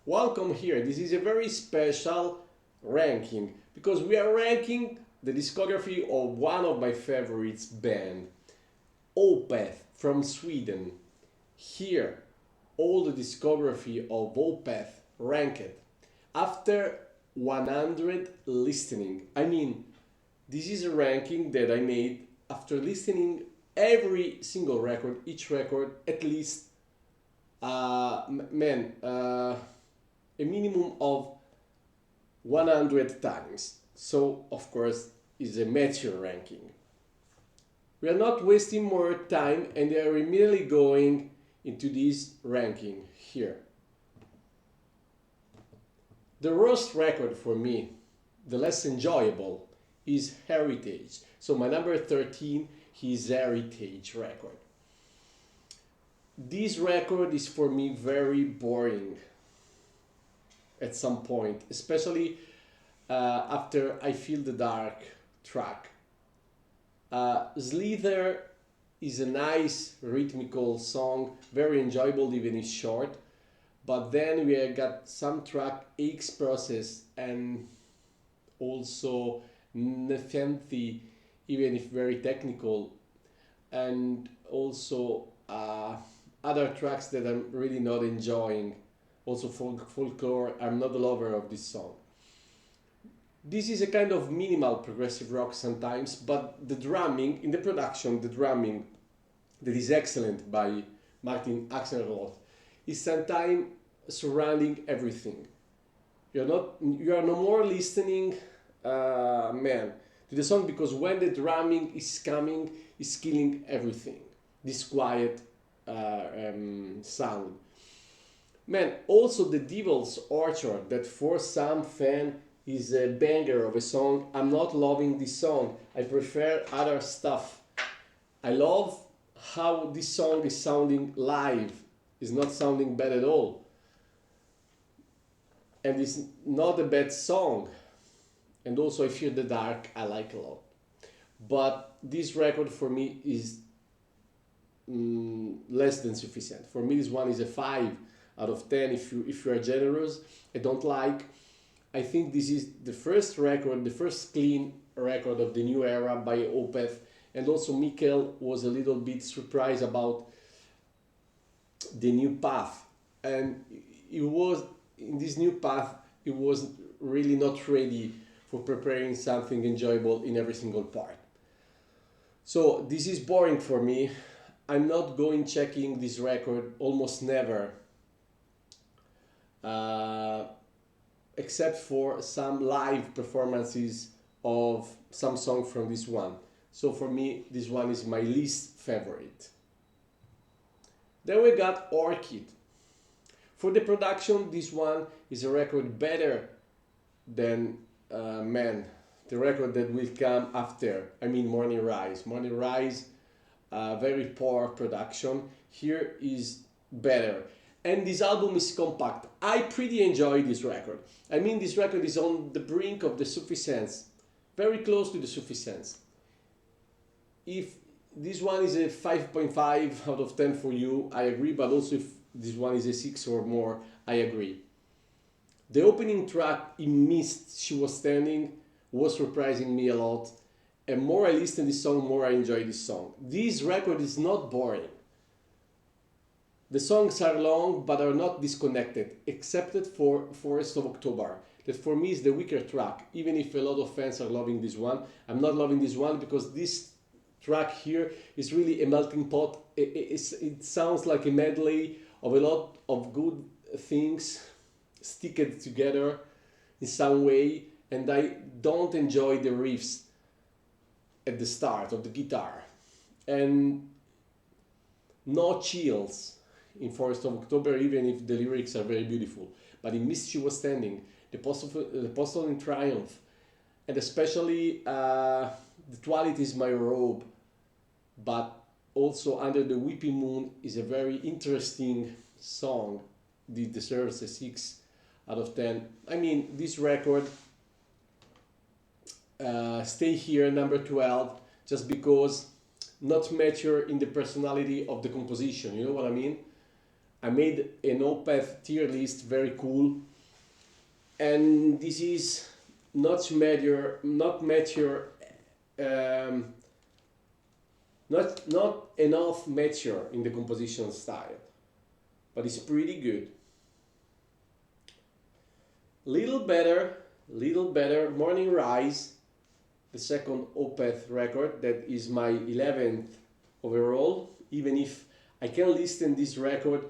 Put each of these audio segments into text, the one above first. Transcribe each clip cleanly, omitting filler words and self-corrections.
Welcome here. This is a very special ranking because we are ranking the discography of one of my favorites band, OPETH from Sweden. Here, all the discography of OPETH ranked after 100 listening. This is a ranking that I made after listening every single record, each record at least, a minimum of 100 times. So, of course, is a mature ranking. We are not wasting more time and we are immediately going into this ranking here. The worst record for me, the less enjoyable, is Heritage. So my number 13 is Heritage record. This record is for me very boring at some point, especially after I Feel the Dark track. Slither is a nice rhythmical song, very enjoyable even if short, but then we got some track X Process and also Nepenthe, even if very technical, and also other tracks that I'm really not enjoying. Also folklore, I'm not a lover of this song. This is a kind of minimal progressive rock sometimes, but the drumming, in the production, the drumming that is excellent by Martin Axelrod is sometimes surrounding everything. You are no more listening, to the song because when the drumming is coming, is killing everything. This quiet sound. Also the Devil's Orchard, that for some fan is a banger of a song. I'm not loving this song. I prefer other stuff. I love how this song is sounding live. It's not sounding bad at all. And it's not a bad song. And also I Fear the Dark, I like a lot. But this record for me is less than sufficient. For me, this one is a 5 out of 10 if you are generous. I don't like. I think this is the first record, the first clean record of the new era by Opeth, and also Mikkel was a little bit surprised about the new path, and it was in this new path it was really not ready for preparing something enjoyable in every single part. So this is boring for me. I'm not going checking this record almost never. Except for some live performances of some song from this one. So for me, this one is my least favorite. Then we got Orchid. For the production, this one is a record better than the record that will come after. Morning Rise. Morning Rise, very poor production. Here is better. And this album is compact. I pretty enjoy this record. This record is on the brink of the sufficiency, very close to the sufficiency. If this one is a 5.5 out of 10 for you, I agree, but also if this one is a 6 or more, I agree. The opening track, In Mist, She Was Standing, was surprising me a lot. And more I listen to this song, more I enjoy this song. This record is not boring. The songs are long but are not disconnected, except for Forest of October. That for me is the weaker track, even if a lot of fans are loving this one. I'm not loving this one because this track here is really a melting pot. It sounds like a medley of a lot of good things sticked together in some way, and I don't enjoy the riffs at the start of the guitar. And no chills in Forest of October, even if the lyrics are very beautiful. But in Mist She Was Standing, the Apostle in Triumph, and especially The Twilight Is My Robe, but also Under the Weeping Moon is a very interesting song. It deserves a 6 out of 10. This record, stay here, number 12, just because not mature in the personality of the composition, you know what I mean? I made an OPETH tier list, very cool. And this is not mature, um, not enough mature in the composition style, but it's pretty good. Little better, Morning Rise, the second OPETH record, that is my 11th overall, even if I can listen this record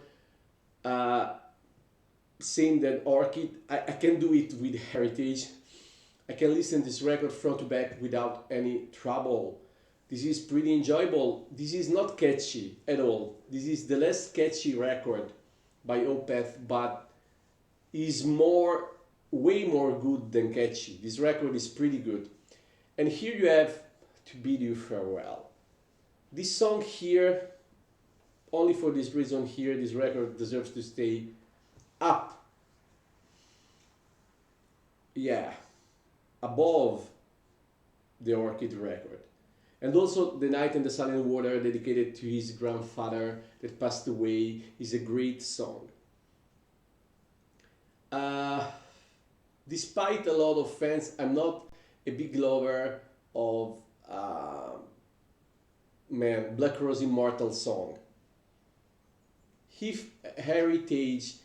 same that Orchid. I can do it with Heritage. I can listen this record front to back without any trouble. This is pretty enjoyable. This is not catchy at all. This is the less catchy record by OPETH, but is way more good than catchy. This record is pretty good. And here you have To Bid You Farewell. This song here, only for this reason here, this record deserves to stay up. Yeah, above the Orchid record. And also The Night and the Silent Water, dedicated to his grandfather that passed away, is a great song. Despite a lot of fans, I'm not a big lover of Black Rose Immortal song. If Heritage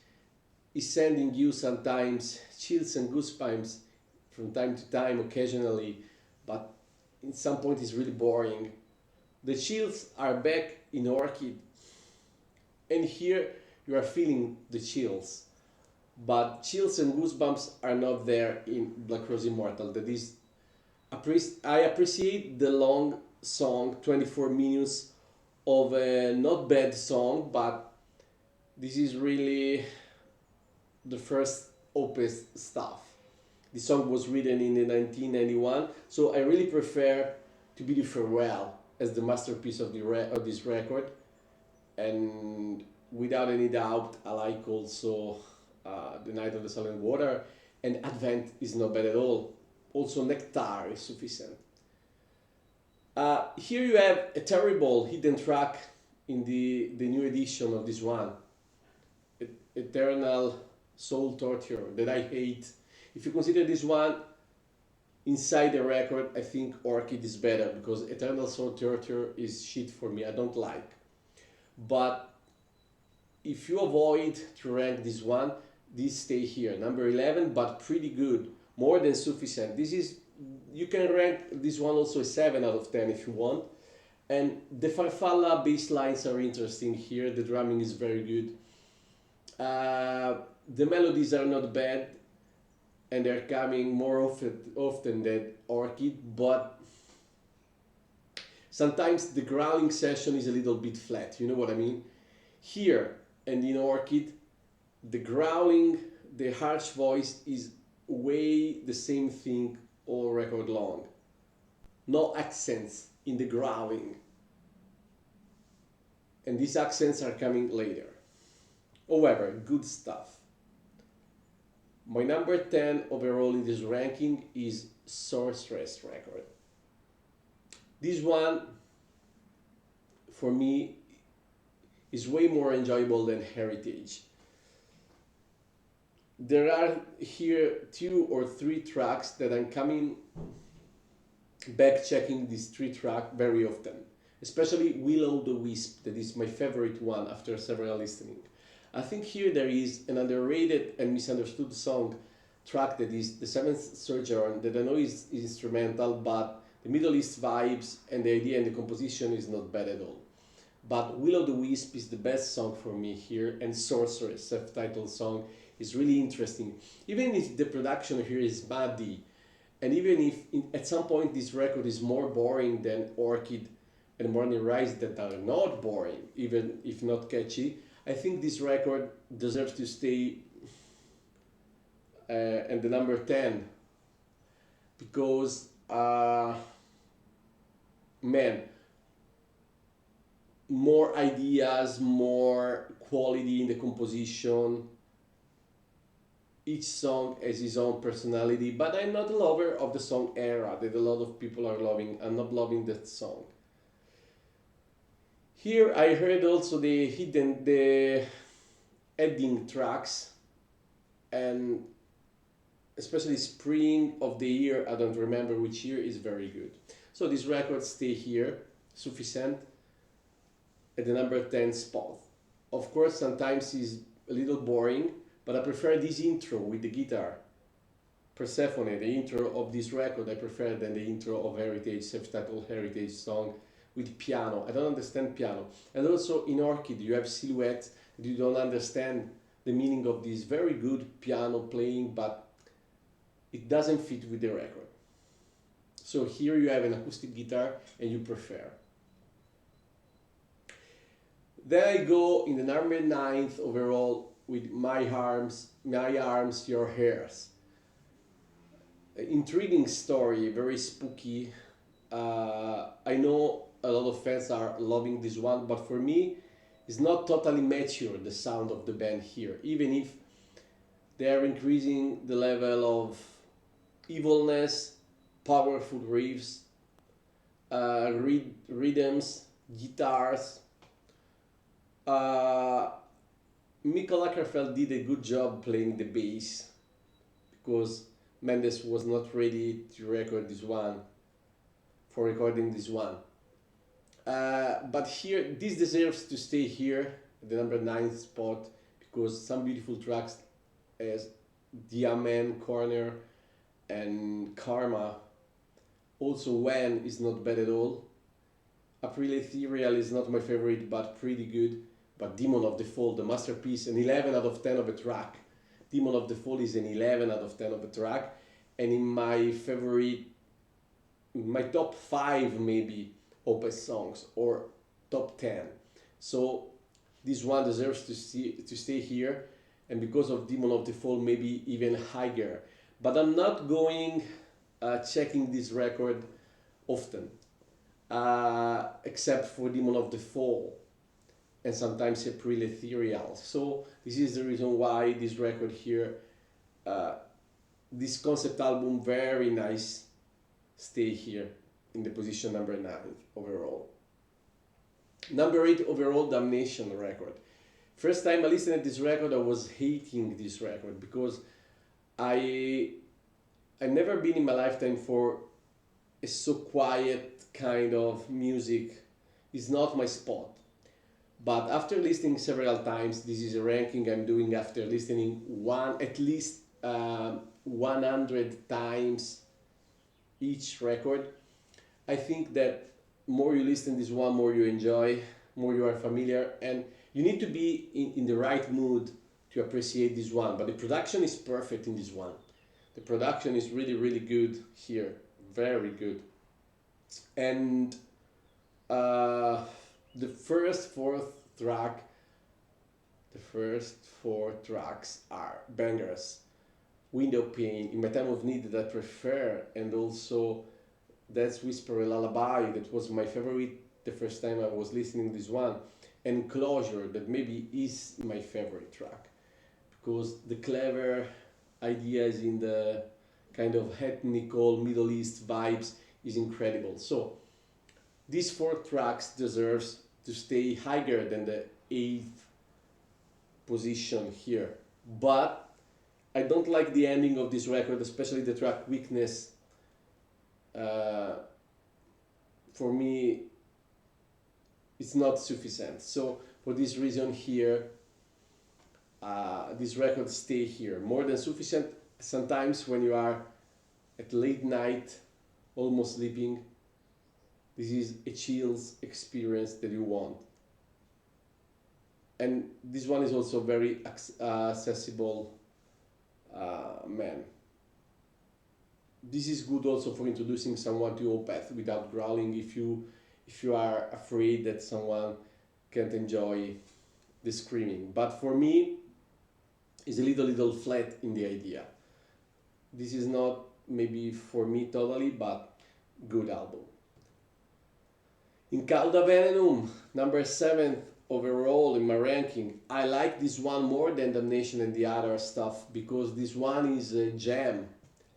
is sending you sometimes chills and goosebumps from time to time, occasionally, but in some point it's really boring. The chills are back in Orchid, and here you are feeling the chills, but chills and goosebumps are not there in Black Rose Immortal. That is, I appreciate the long song, 24 minutes of a not bad song, but this is really the first OPETH stuff. The song was written in 1991, so I really prefer To Bid You Farewell as the masterpiece of this record. And without any doubt, I like also The Night of the Silent Water, and Advent is not bad at all. Also Nectar is sufficient. Here you have a terrible hidden track in the new edition of this one, Eternal Soul Torture, that I hate. If you consider this one inside the record, I think Orchid is better, because Eternal Soul Torture is shit for me, I don't like. But if you avoid to rank this one, this stay here, number 11, but pretty good, more than sufficient. This is, you can rank this one also a 7 out of 10 if you want. And the farfalla bass lines are interesting here, the drumming is very good. The melodies are not bad, and they're coming more often than Orchid, but sometimes the growling session is a little bit flat, you know what I mean? Here and in Orchid, the growling, the harsh voice is way the same thing all record long. No accents in the growling. And these accents are coming later. However, good stuff. My number 10 overall in this ranking is Sorcery record. This one, for me, is way more enjoyable than Heritage. There are here 2 or 3 tracks that I'm coming back checking this 3 track very often. Especially Will the Wisp, that is my favorite one after several listening. I think here there is an underrated and misunderstood song track that is The Seventh Sojourn, that I know is instrumental, but the Middle East vibes and the idea and the composition is not bad at all. But Will the Wisp is the best song for me here, and Sorcery, self-titled song, is really interesting. Even if the production here is muddy, and even if at some point this record is more boring than Orchid and Morning Rise, that are not boring, even if not catchy, I think this record deserves to stay at the number 10, because man, more ideas, more quality in the composition. Each song has its own personality, but I'm not a lover of the song Era that a lot of people are loving. I'm not loving that song. Here I heard also the adding tracks, and especially Spring of the Year, I don't remember which year, is very good. So these records stay here, sufficient, at the number 10 spot. Of course, sometimes it's a little boring, but I prefer this intro with the guitar. Persephone, the intro of this record, I prefer than the intro of Heritage, self-titled Heritage song with piano. I don't understand piano. And also in Orchid, you have Silhouette, you don't understand the meaning of this very good piano playing, but it doesn't fit with the record. So here you have an acoustic guitar and you prefer. Then I go in the number 9th overall with My Arms, Your Hairs. Intriguing story, very spooky. I know a lot of fans are loving this one, but for me, it's not totally mature, the sound of the band here, even if they are increasing the level of evilness, powerful riffs, rhythms, guitars. Mikkel Ackerfeld did a good job playing the bass, because Mendes was not ready to record this one, for recording this one. But here, this deserves to stay here, at the number 9th spot, because some beautiful tracks as Diamond, Corner, and Karma. Also, When is not bad at all. April Ethereal is not my favorite, but pretty good. But Demon of the Fall, the masterpiece, an 11 out of 10 of a track. Demon of the Fall is an 11 out of 10 of a track. And in my favorite, my top 5 maybe, OPETH songs, or top 10. So this one deserves to stay here. And because of Demon of the Fall, maybe even higher. But I'm not going checking this record often, except for Demon of the Fall and sometimes April Ethereal. So this is the reason why this record here, this concept album, very nice, stay here in the position number 9 overall. Number 8 overall, Damnation record. First time I listened to this record, I was hating this record because I've never been in my lifetime for a so quiet kind of music. It's not my spot. But after listening several times, this is a ranking I'm doing after listening at least 100 times each record. I think that more you listen to this one, more you enjoy, more you are familiar, and you need to be in the right mood to appreciate this one. But the production is perfect in this one. The production is really, really good here. Very good. And the first four tracks are bangers. Window Pane, In My Time of Need, that I prefer, and also That's Whisper a Lullaby, that was my favorite the first time I was listening to this one, and Closure, that maybe is my favorite track, because the clever ideas in the kind of ethnical Middle East vibes is incredible. So these 4 tracks deserves to stay higher than the 8th position here. But I don't like the ending of this record, especially the track Weakness. For me, it's not sufficient. So for this reason here, this record stay here. More than sufficient. Sometimes when you are at late night, almost sleeping, this is a chills experience that you want. And this one is also very accessible, man. This is good also for introducing someone to OPETH without growling, if you are afraid that someone can't enjoy the screaming. But for me, it's a little flat in the idea. This is not maybe for me totally, but good album. In Cauda Venenum, number 7th overall in my ranking. I like this one more than Damnation and the other stuff, because this one is a gem.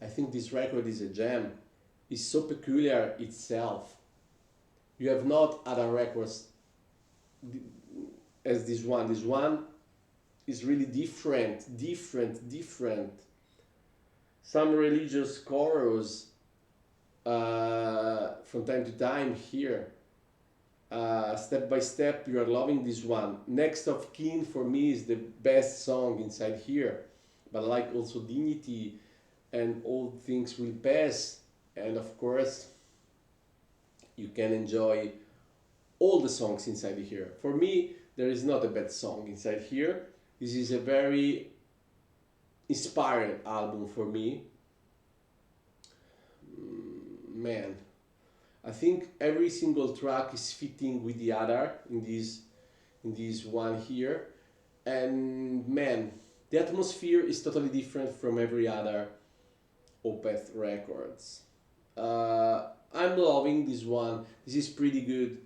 I think this record is a gem. It's so peculiar itself. You have not other records as this one. This one is really different. Some religious chorus from time to time here. Step by Step, you are loving this one. Next of Kin for me is the best song inside here, but I like also Dignity and All Things Will Pass, and of course you can enjoy all the songs inside here. For me, there is not a bad song inside here. This is a very inspiring album for me. Man, I think every single track is fitting with the other in this one here, and man, the atmosphere is totally different from every other OPETH records. I'm loving this one. This is pretty good,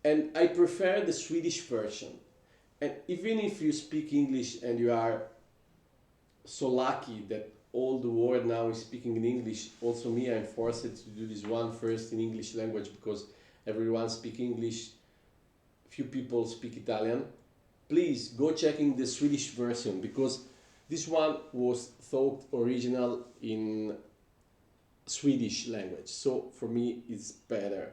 and I prefer the Swedish version. And even if you speak English and you are so lucky that all the world now is speaking in English, also me, I'm forced to do this one first in English language because everyone speaks English, few people speak Italian. Please go checking the Swedish version because this one was thought original in Swedish language, so for me it's better.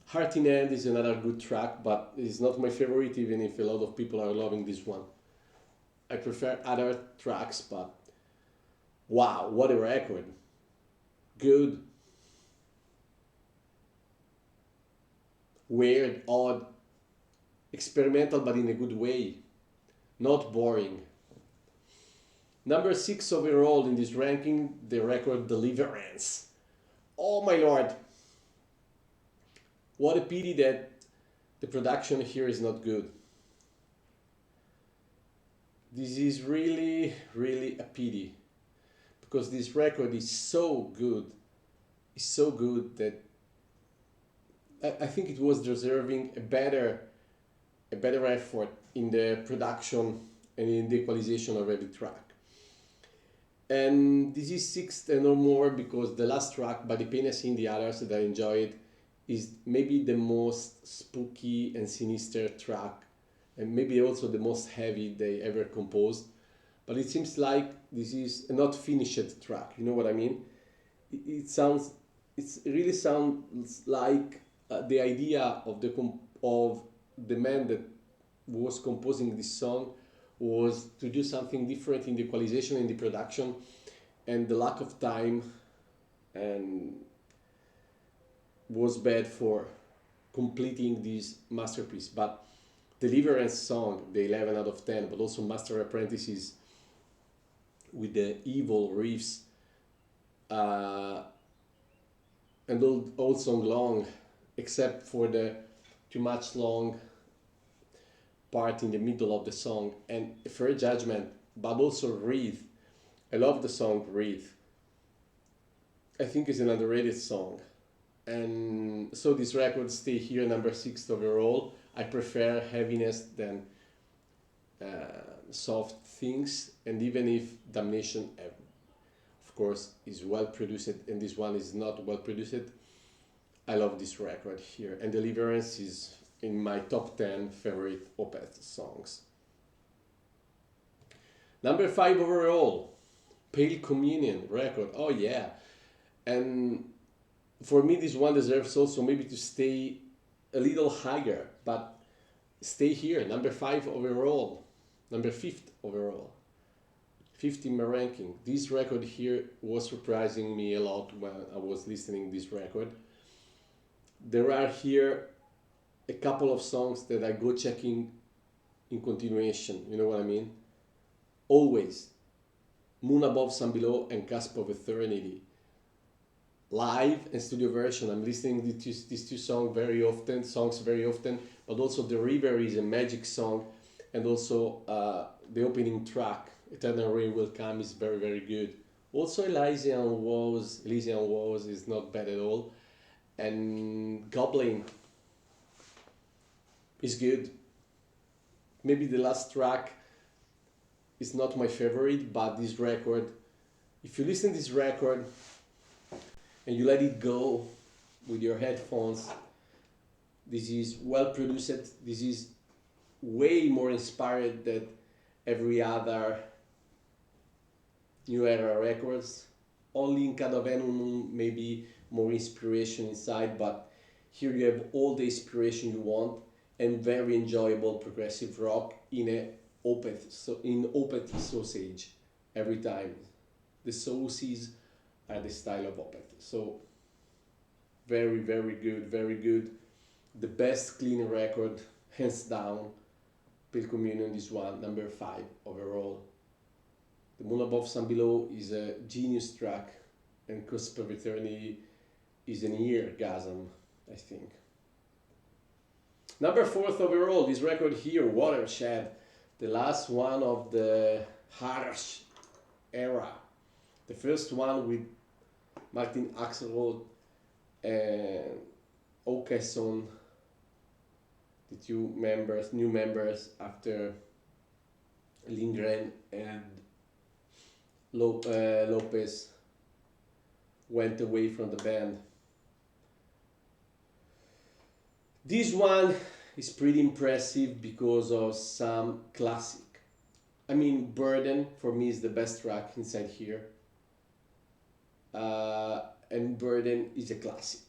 Heart in Hand is another good track, but it's not my favorite, even if a lot of people are loving this one. I prefer other tracks, but wow, what a record. Good. Weird, odd, experimental, but in a good way. Not boring. Number 6 overall in this ranking, the record Deliverance. Oh my lord. What a pity that the production here is not good. This is really a pity, because this record is so good. It's so good that I think it was deserving a better effort in the production and in the equalization of every track. And this is sixth and no more because the last track, By the Pain I See in the Others, that I enjoyed, is maybe the most spooky and sinister track, and maybe also the most heavy they ever composed. But it seems like this is a not finished track. You know what I mean? It really sounds like the idea of the man that was composing this song was to do something different in the equalization and the production, and the lack of time and was bad for completing this masterpiece. But Deliverance song, the 11 out of 10, but also Master Apprentices with the evil riffs, and all song long, except for the too much long part in the middle of the song, and Fair Judgment, but also Wreath. I love the song Wreath. I think it's an underrated song. And so this record stay here number 6 overall. I prefer heaviness than soft things, and even if Damnation of course is well produced and this one is not well produced, I love this record here, and Deliverance is in my top 10 favorite OPETH songs. Number 5 overall, Pale Communion record. Oh yeah, and for me this one deserves also maybe to stay a little higher, but stay here, number 5 overall, number 5th overall, 5th in my ranking. This record here was surprising me a lot when I was listening this record. There are here a couple of songs that I go checking in continuation, you know what I mean? Always. Moon Above, Sun Below, and Cusp of Eternity. Live and studio version, I'm listening to these two songs very often, but also The River is a magic song, and also the opening track, Eternal Rain Will Come, is very good. Also Elysian Woes is not bad at all, and Goblin is good. Maybe the last track is not my favorite, but this record, if you listen to this record and you let it go with your headphones, this is well produced. This is way more inspired than every other new era records. Only in Cadovenum maybe more inspiration inside, but here you have all the inspiration you want and very enjoyable progressive rock in a OPETH, so in OPETH sausage every time. The sauces are the style of OPETH. So very, very good, very good. The best clean record, hands down. Pale Communion, this one, number 5 overall. The Moon Above, Sun Below is a genius track, and Cusp of Eternity is an eargasm, I think. Number 4th overall, this record here, Watershed, the last one of the harsh era. The first one with Martin Axelrod and Åkesson, the two members, new members after Lindgren and Lopez went away from the band. This one is pretty impressive because of some classic. I mean, Burden for me is the best track inside here. And Burden is a classic.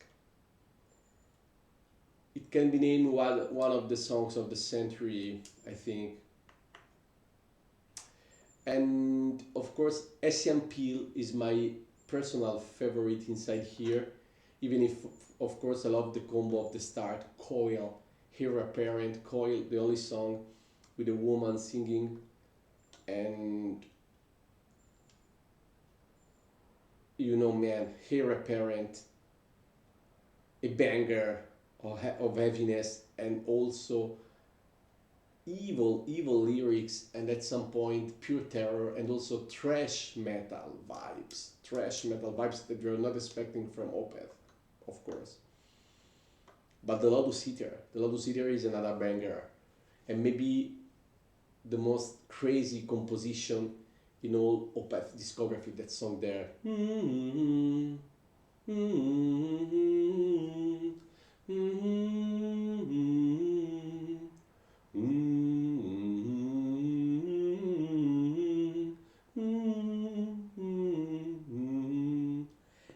It can be named one of the songs of the century, I think. And of course, Asian Peel is my personal favorite inside here, even if, of course, I love the combo of the start, Coil, Here Apparent, Coil, the only song with a woman singing, and you know, man, Here Apparent, a banger of heaviness, and also evil lyrics, and at some point pure terror, and also thrash metal vibes that we are not expecting from Opeth, of course. But the Lotus Eater is another banger, and maybe the most crazy composition in all Opeth discography, that song there.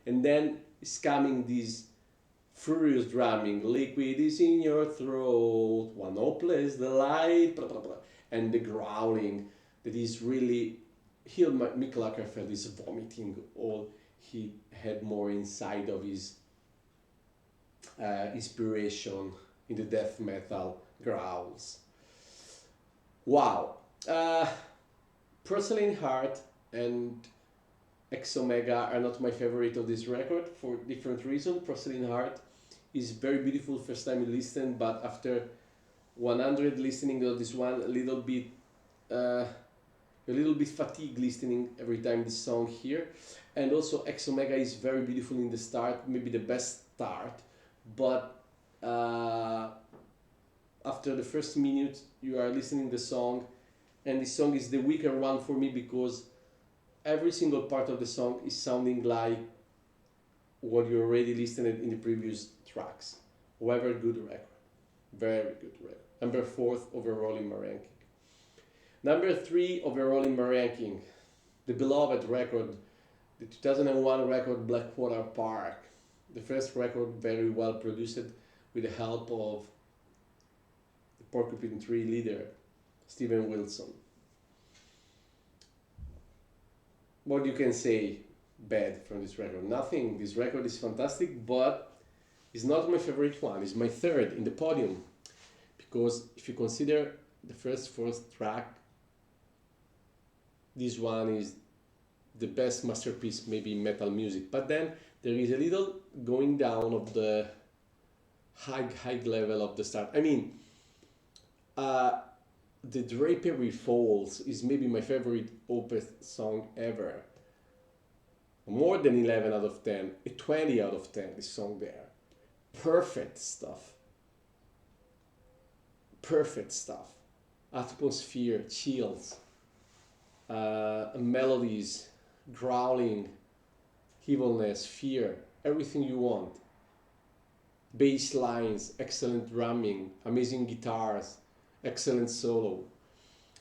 And then is coming this furious drumming, liquid is in your throat, one hopeless delight, blah, blah, blah. And the growling that is really, here Mick Lagerfeld is vomiting all he had more inside of his inspiration in the death metal growls. Wow. Porcelain Heart and X Omega are not my favorite of this record for different reasons. Porcelain Heart is very beautiful first time you listen, but after 100 listening to this one, a little bit fatigued listening every time this song here. And also X Omega is very beautiful in the start, maybe the best start, but after the first minute you are listening the song, and this song is the weaker one for me because every single part of the song is sounding like what you already listened in the previous tracks. However, good record, very good record. Number 4th overall in my ranking. Number 3 overall in my ranking, the beloved record, the 2001 record Blackwater Park. The first record very well produced with the help of the Porcupine Tree leader, Steven Wilson. What you can say bad from this record? Nothing. This record is fantastic, but it's not my favorite one. It's my 3rd in the podium. Because if you consider the fourth track, this one is the best masterpiece maybe in metal music. But then there is a little going down of the high level of the start. I mean, the Drapery Falls is maybe my favorite Opeth song ever. More than 11 out of 10, a 20 out of 10, this song there. Perfect stuff. Perfect stuff. Atmosphere, chills, melodies, growling, evilness, fear, everything you want. Bass lines, excellent drumming, amazing guitars, excellent solo.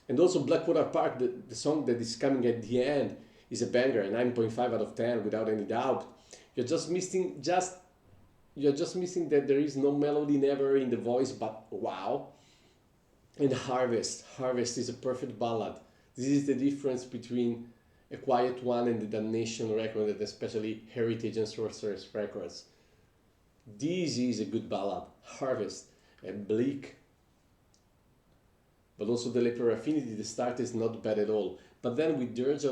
And also Blackwater Park, the song that is coming at the end, is a banger, 9.5 out of 10 without any doubt. You're just missing that there is no melody never in the voice, but wow. And Harvest is a perfect ballad. This is the difference between A Quiet One and the Damnation record, and especially Heritage and Sorcerer's records. This is a good ballad. Harvest and Bleak. But also the Leper Affinity, the start is not bad at all. But then with Dirge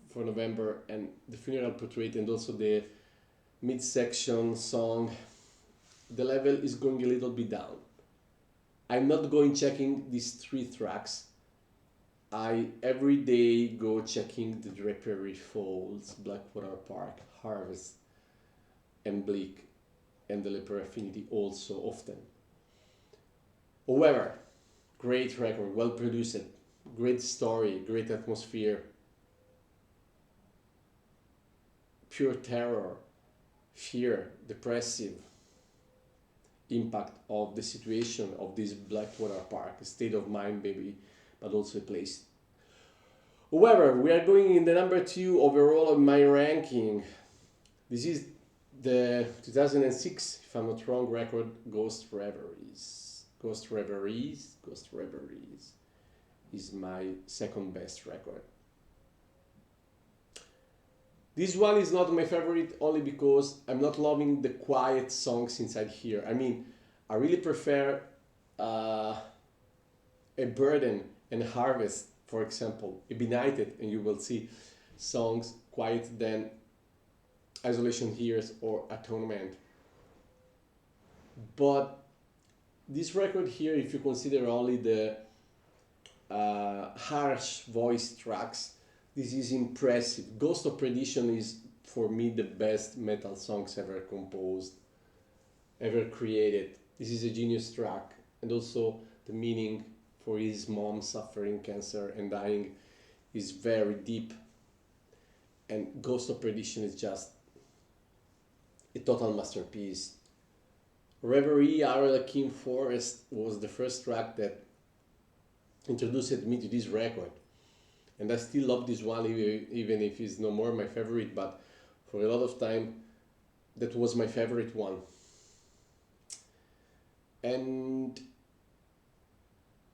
for November and the Funeral Portrait and also the midsection song, the level is going a little bit down. I'm not going checking these 3 tracks. I every day go checking the Drapery Falls, Blackwater Park, Harvest, and Bleak, and the Leper Affinity also often. However, great record, well produced, great story, great atmosphere, pure terror, fear, depressive impact of the situation of this Blackwater Park, a state of mind maybe, but also a place. However, we are going in the number 2 overall of my ranking. This is the 2006, if I'm not wrong, record Ghost Reveries. Ghost Reveries is my second best record. This one is not my favorite only because I'm not loving the quiet songs inside here. I mean, I really prefer A Burden and Harvest, for example. A Benighted, and you will see songs quiet than Isolation Hears or Atonement. But this record here, if you consider only the harsh voice tracks, this is impressive. Ghost of Perdition is, for me, the best metal songs ever composed, ever created. This is a genius track, and also the meaning for his mom suffering cancer and dying is very deep. And Ghost of Perdition is just a total masterpiece. Reverie, Arlequin Forest was the first track that introduced me to this record. And I still love this one, even if it's no more my favorite, but for a lot of time, that was my favorite one. And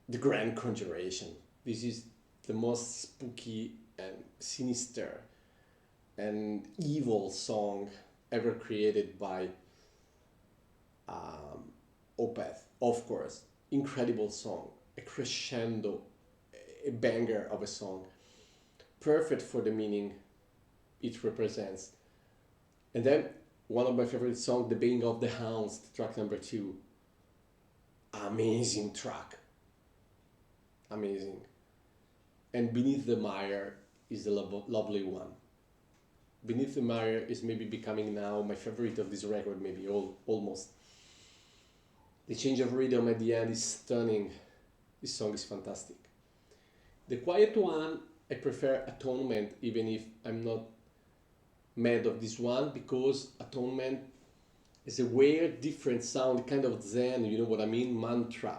the Grand Conjuration. This is the most spooky and sinister and evil song ever created by OPETH. Of course, incredible song, a crescendo, a banger of a song, perfect for the meaning it represents. And then one of my favorite songs, The Baying of the Hounds, track number 2. Amazing track. Amazing. And Beneath the Mire is the lovely one. Beneath the Mire is maybe becoming now my favorite of this record, maybe almost. The change of rhythm at the end is stunning. This song is fantastic. The Quiet One, I prefer Atonement, even if I'm not mad of this one, because Atonement is a weird, different sound, kind of Zen, you know what I mean? Mantra.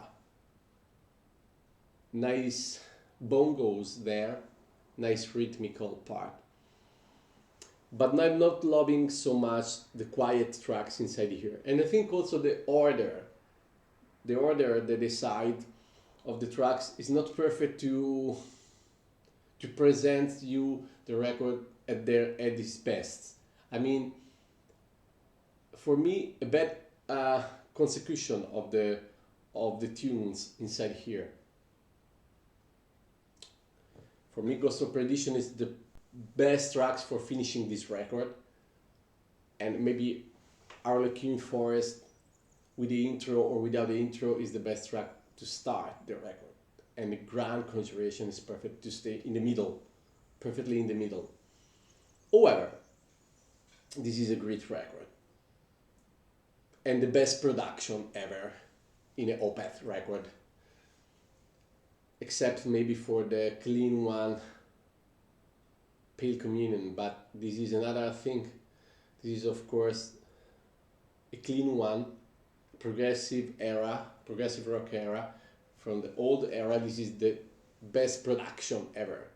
Nice bongos there, nice rhythmical part. But I'm not loving so much the quiet tracks inside here. And I think also the order, the side of the tracks is not perfect to present you the record at its best. I mean, for me, a bad consecution of the tunes inside here. For me, Ghost of Perdition is the best tracks for finishing this record, and maybe Arlequin Forest with the intro or without the intro is the best track to start the record, and the Grand Conjuration is perfect to stay in the middle, perfectly in the middle. However, this is a great record and the best production ever in an OPETH record, except maybe for the clean one, Pale Communion, but this is another thing. This is of course a clean one, progressive rock era. From the old era, this is the best production ever.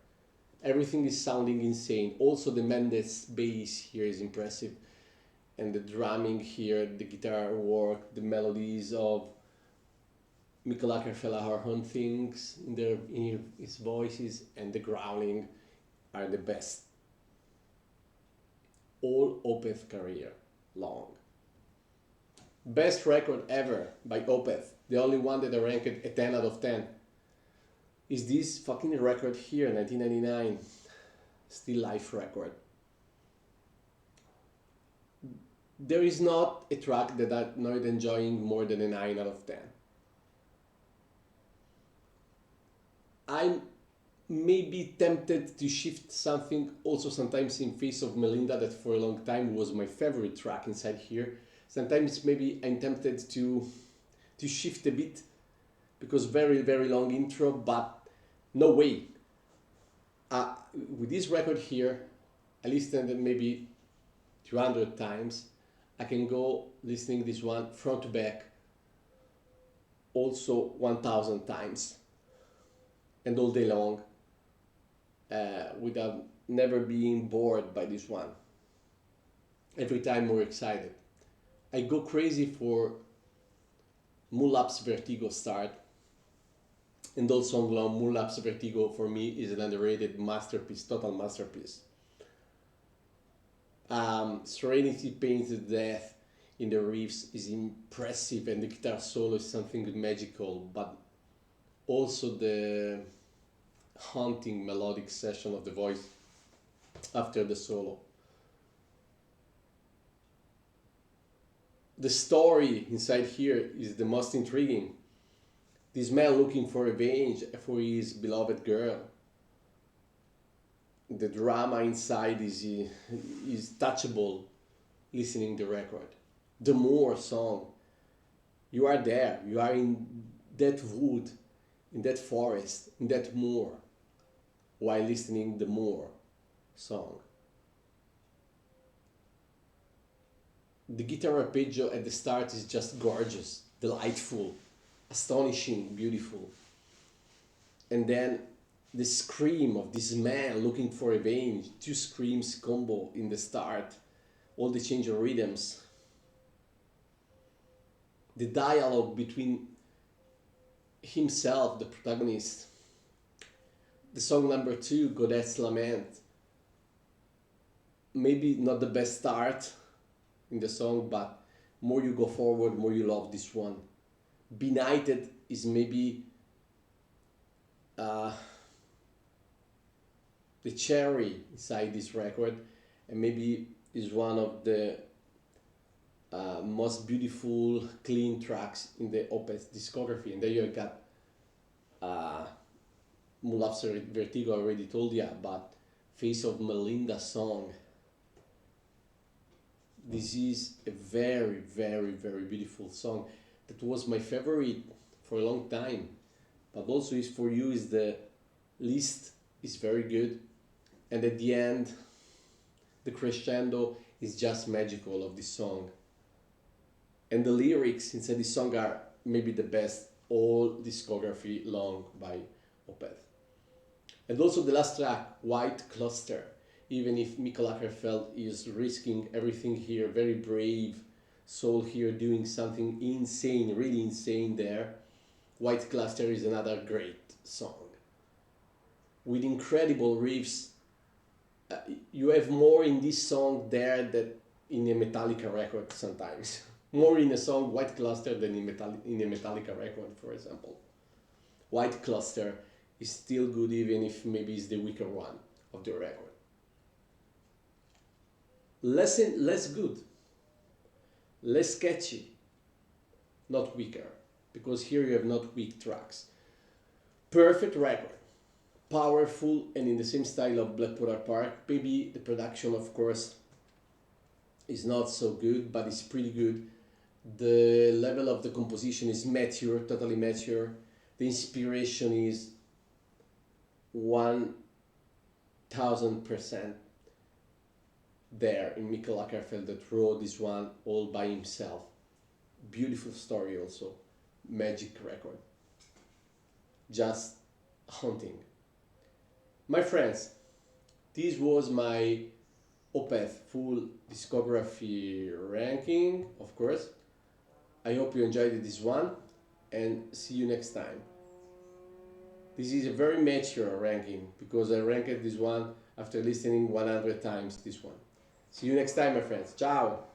Everything is sounding insane. Also the Mendes bass here is impressive, and the drumming here, the guitar work, the melodies of Mikkel Åkerfeldt are on things in his voices, and the growling are the best. All Opeth career long. Best record ever by Opeth, the only one that I ranked a 10 out of 10, is this fucking record here, 1999, Still Life record. There is not a track that I'm not enjoying more than a 9 out of 10. I'm maybe tempted to shift something also sometimes in face of Melinda, that for a long time was my favorite track inside here. Sometimes maybe I'm tempted to shift a bit, because very, very long intro, but no way. With this record here, I listened it maybe 200 times. I can go listening this one front to back also 1000 times, and all day long, without never being bored by this one. Every time more excited. I go crazy for Mulap's Vertigo start, and also long Mulap's Vertigo for me is an underrated masterpiece, total masterpiece. Serenity Painted Death in the riffs is impressive, and the guitar solo is something magical, but also the haunting melodic session of the voice after the solo. The story inside here is the most intriguing. This man looking for revenge for his beloved girl. The drama inside is touchable listening the record. The Moor song. You are there, you are in that wood, in that forest, in that moor, while listening the Moor song. The guitar arpeggio at the start is just gorgeous, delightful, astonishing, beautiful. And then the scream of this man looking for revenge, two screams combo in the start, all the change of rhythms. The dialogue between himself, the protagonist. The song number 2, Godette's Lament. Maybe not the best start in the song, but more you go forward, more you love this one. Benighted is maybe the cherry inside this record, and maybe is one of the most beautiful, clean tracks in the Opeth discography. And there you got Mulap's Vertigo, I already told you, but Face of Melinda song. This is a very, very, very beautiful song. That was my favorite for a long time, but also is for you is the least is very good, and at the end the crescendo is just magical of this song, and the lyrics inside this song are maybe the best all discography long by Opeth. And also the last track, White Cluster, even if Mikkel Åkerfeldt is risking everything here, very brave soul here doing something insane, really insane there. White Cluster is another great song with incredible riffs. You have more in this song there than in a Metallica record sometimes. More in a song White Cluster than in a Metallica record, for example. White Cluster is still good even if maybe it's the weaker one of the record. Less good, less catchy, not weaker, because here you have not weak tracks. Perfect record, powerful, and in the same style of Blackwater Park. Maybe the production, of course, is not so good, but it's pretty good. The level of the composition is mature, totally mature. The inspiration is 1000% there in Mikkel Åkerfeldt that wrote this one all by himself. Beautiful story also, magic record. Just haunting. My friends, this was my OPETH full discography ranking, of course. I hope you enjoyed this one and see you next time. This is a very mature ranking because I ranked this one after listening 100 times this one. See you next time, my friends. Ciao!